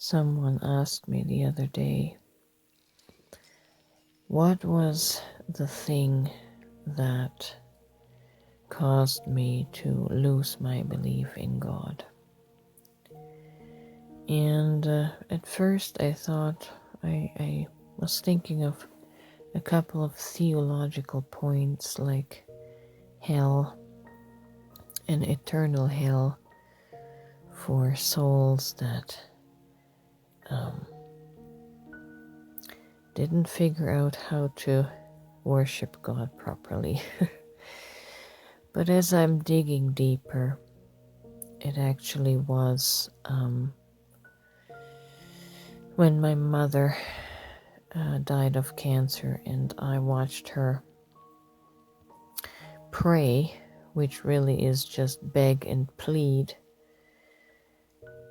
Someone asked me the other day, what was the thing that caused me to lose my belief in God? And at first I thought I was thinking of a couple of theological points like hell, an eternal hell for souls that didn't figure out how to worship God properly. But as I'm digging deeper, it actually was when my mother died of cancer and I watched her pray, which really is just beg and plead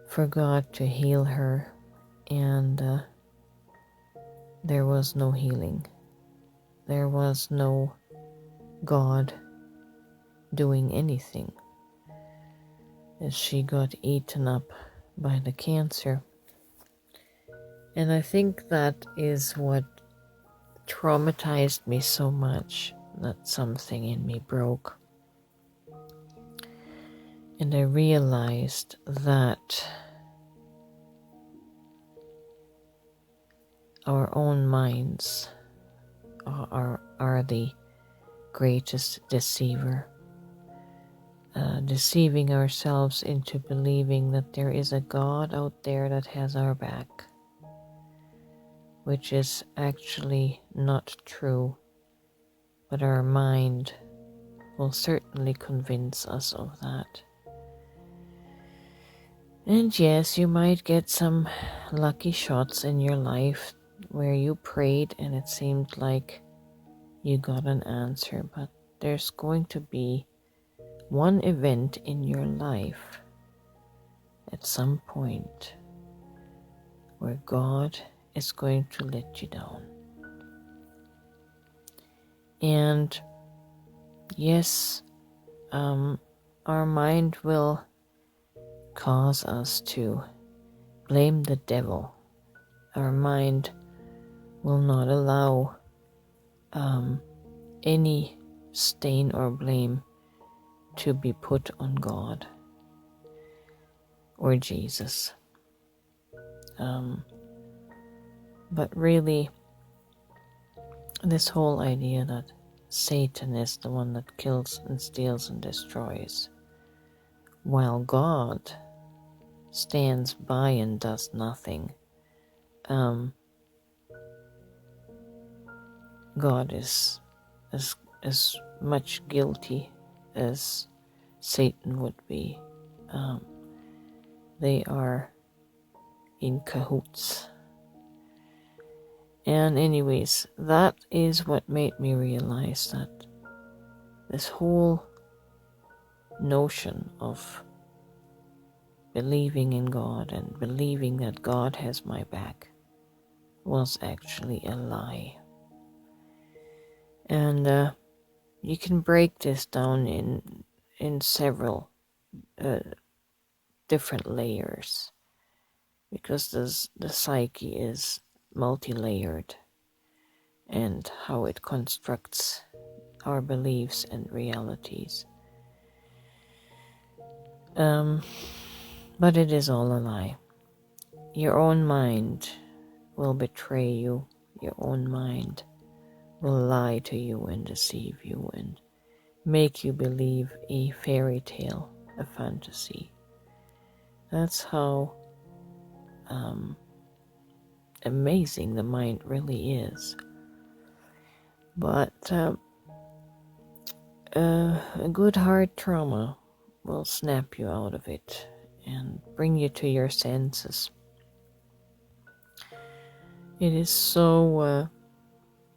for God to heal her, and there was no healing. There was no God doing anything as she got eaten up by the cancer. And I think that is what traumatized me so much, that something in me broke. And I realized that our own minds are the greatest deceiver, deceiving ourselves into believing that there is a God out there that has our back, which is actually not true, but our mind will certainly convince us of that. And yes, you might get some lucky shots in your life where you prayed and it seemed like you got an answer, but there's going to be one event in your life at some point where God is going to let you down. And yes, our mind will cause us to blame the devil. Our mind will not allow any stain or blame to be put on God or Jesus. But really, this whole idea that Satan is the one that kills and steals and destroys, while God stands by and does nothing. God is as much guilty as Satan would be. They are in cahoots. And anyways, that is what made me realize that this whole notion of believing in God and believing that God has my back was actually a lie. And you can break this down in several different layers, because the psyche is multi-layered, and how it constructs our beliefs and realities. But it is all a lie. Your own mind will betray you. Your own mind will lie to you and deceive you and make you believe a fairy tale, a fantasy. That's how amazing the mind really is. But a good heart trauma will snap you out of it and bring you to your senses. It is so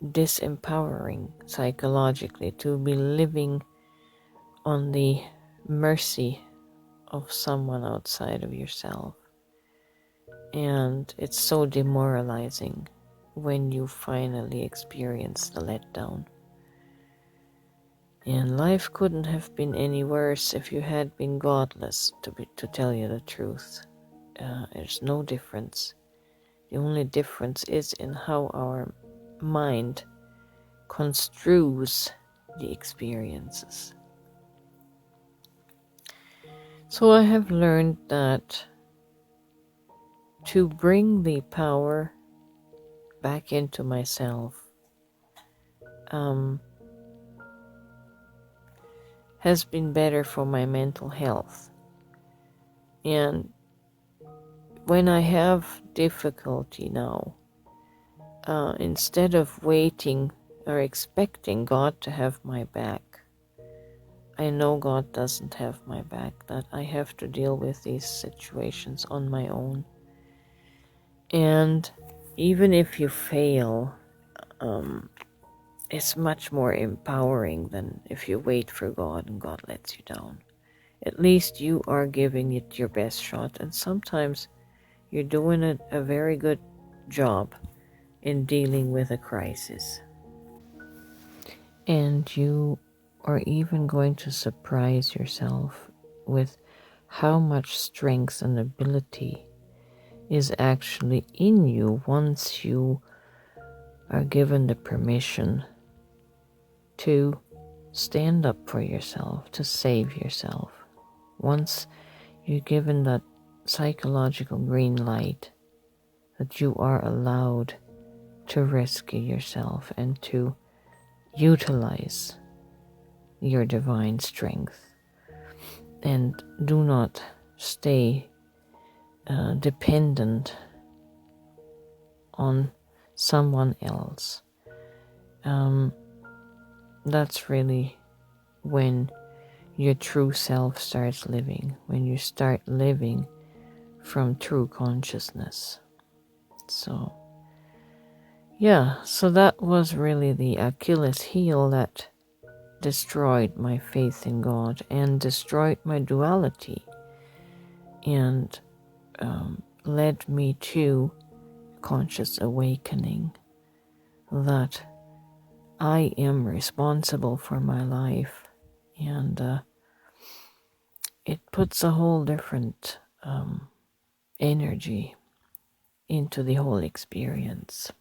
disempowering psychologically to be living on the mercy of someone outside of yourself. And it's so demoralizing when you finally experience the letdown. And life couldn't have been any worse if you had been godless, to tell you the truth. There's no difference. The only difference is in how our mind construes the experiences. So I have learned that to bring the power back into myself has been better for my mental health. And when I have difficulty now, instead of waiting or expecting God to have my back, I know God doesn't have my back, that I have to deal with these situations on my own. And even if you fail, it's much more empowering than if you wait for God and God lets you down. At least you are giving it your best shot, and sometimes you're doing a very good job in dealing with a crisis. And you are even going to surprise yourself with how much strength and ability is actually in you once you are given the permission to stand up for yourself, to save yourself. Once you're given that psychological green light that you are allowed to rescue yourself and to utilize your divine strength, and do not stay dependent on someone else. That's really when your true self starts living, when you start living from true consciousness. So that was really the Achilles heel that destroyed my faith in God and destroyed my duality, and led me to conscious awakening that I am responsible for my life, and it puts a whole different energy into the whole experience.